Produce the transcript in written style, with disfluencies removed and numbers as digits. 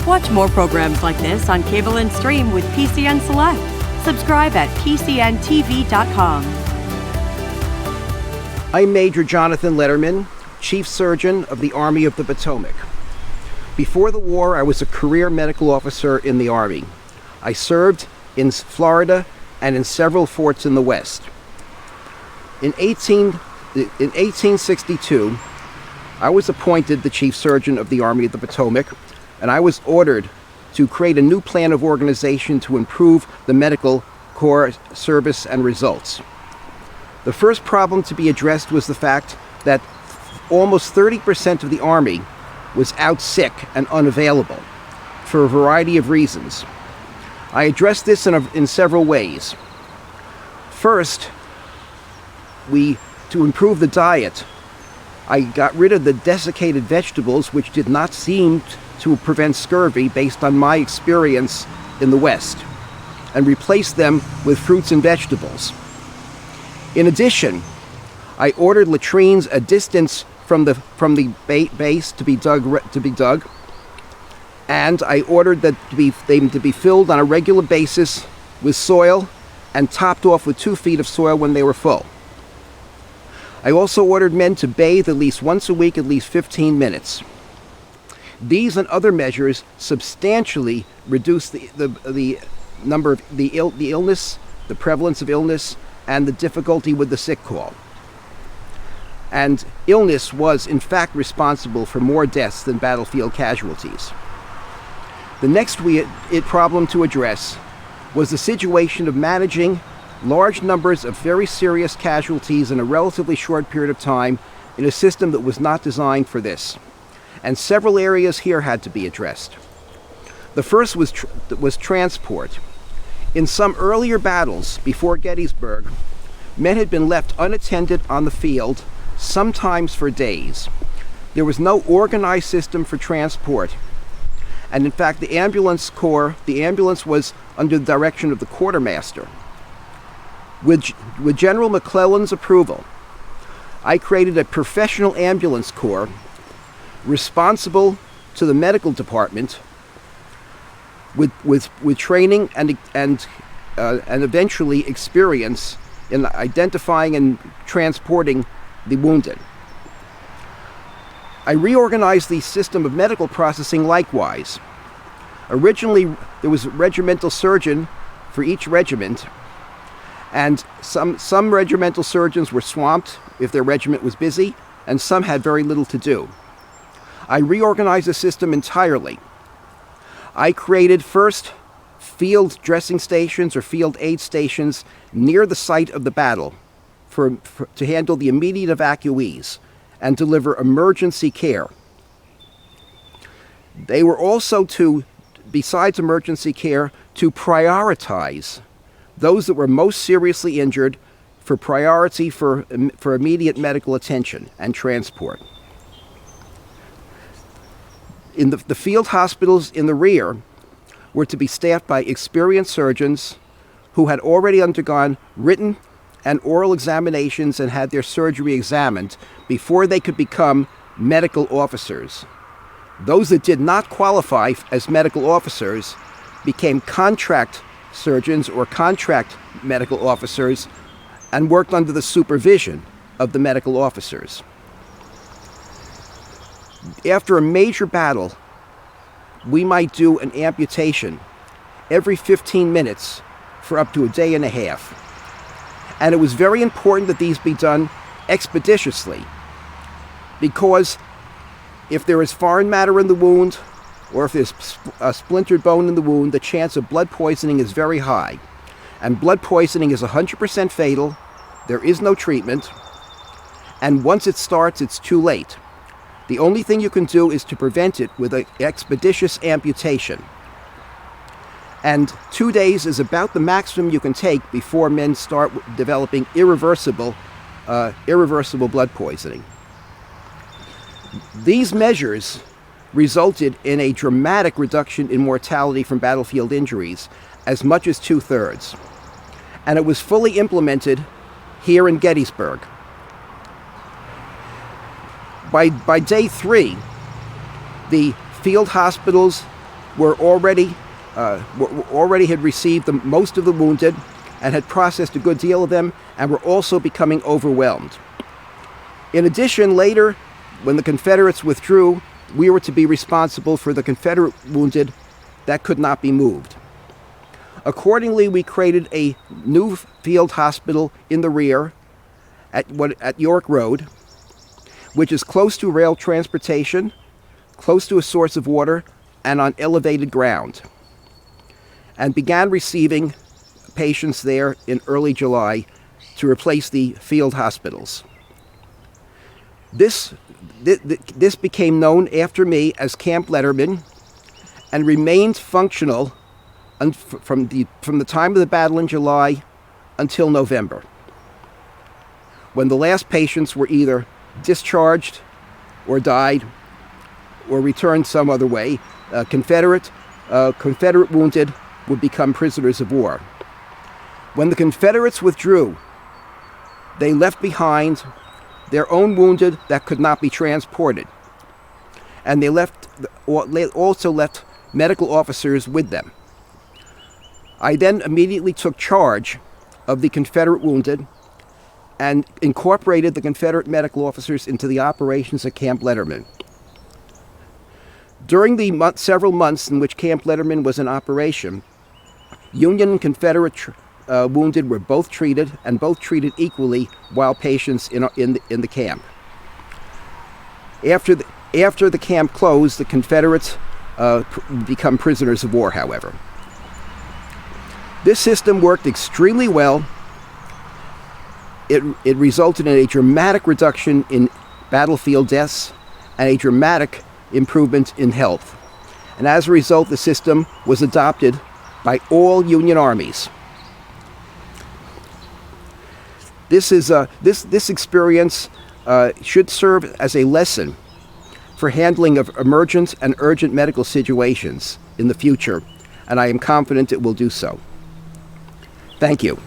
Watch more programs like this on cable and stream with PCN Select. Subscribe at PCNTV.com. I'm Major Jonathan Letterman, Chief Surgeon of the Army of the Potomac. Before the war, I was a career medical officer in the Army. I served in Florida and in several forts in the West. In 1862, I was appointed the Chief Surgeon of the Army of the Potomac, and I was ordered to create a new plan of organization to improve the medical corps service and results. The first problem to be addressed was the fact that almost 30% of the Army was out sick and unavailable for a variety of reasons. I addressed this in several ways. First, to improve the diet, I got rid of the desiccated vegetables, which did not seem to prevent scurvy based on my experience in the West, and replaced them with fruits and vegetables. In addition, I ordered latrines a distance from the base to be dug, and I ordered them to be filled on a regular basis with soil and topped off with 2 feet of soil when they were full. I also ordered men to bathe at least once a week, at least 15 minutes. These and other measures substantially reduced the number of the illness, the prevalence of illness, and the difficulty with the sick call. And illness was, in fact, responsible for more deaths than battlefield casualties. The next problem to address was the situation of managing large numbers of very serious casualties in a relatively short period of time in a system that was not designed for this. And several areas here had to be addressed. The first was transport. In some earlier battles before Gettysburg, men had been left unattended on the field, sometimes for days. There was no organized system for transport. And in fact, the ambulance was under the direction of the quartermaster. With General McClellan's approval, I created a professional ambulance corps responsible to the medical department with training and eventually experience in identifying and transporting the wounded. I reorganized the system of medical processing likewise. Originally, there was a regimental surgeon for each regiment, and some regimental surgeons were swamped if their regiment was busy, and some had very little to do. I reorganized the system entirely. I created first field dressing stations or field aid stations near the site of the battle to handle the immediate evacuees and deliver emergency care. They were also besides emergency care, to prioritize those that were most seriously injured for priority for immediate medical attention and transport. In the field hospitals in the rear were to be staffed by experienced surgeons who had already undergone written and oral examinations and had their surgery examined before they could become medical officers. Those that did not qualify as medical officers became contract surgeons or contract medical officers and worked under the supervision of the medical officers. After a major battle, we might do an amputation every 15 minutes for up to a day and a half. And it was very important that these be done expeditiously, because if there is foreign matter in the wound, or if there's a splintered bone in the wound, the chance of blood poisoning is very high. And blood poisoning is 100% fatal. There is no treatment. And once it starts, it's too late. The only thing you can do is to prevent it with an expeditious amputation. And 2 days is about the maximum you can take before men start developing irreversible blood poisoning. These measures resulted in a dramatic reduction in mortality from battlefield injuries, as much as 2/3. And it was fully implemented here in Gettysburg. By day 3, the field hospitals were already had received most of the wounded and had processed a good deal of them, and were also becoming overwhelmed. In addition, later, when the Confederates withdrew, we were to be responsible for the Confederate wounded that could not be moved. Accordingly, we created a new field hospital in the rear at York Road, which is close to rail transportation, close to a source of water, and on elevated ground, and began receiving patients there in early July to replace the field hospitals. This became known after me as Camp Letterman and remained functional from the time of the battle in July until November, when the last patients were either discharged or died or returned some other way. Confederate wounded would become prisoners of war. When the Confederates withdrew, they left behind their own wounded that could not be transported, and they also left medical officers with them. I then immediately took charge of the Confederate wounded and incorporated the Confederate medical officers into the operations at Camp Letterman. During the several months in which Camp Letterman was in operation, Union and Confederate wounded were both treated equally while patients in the camp. After the camp closed, the Confederates become prisoners of war, however. This system worked extremely well. It resulted in a dramatic reduction in battlefield deaths and a dramatic improvement in health. And as a result, the system was adopted by all Union armies. This experience should serve as a lesson for handling of emergent and urgent medical situations in the future, and I am confident it will do so. Thank you.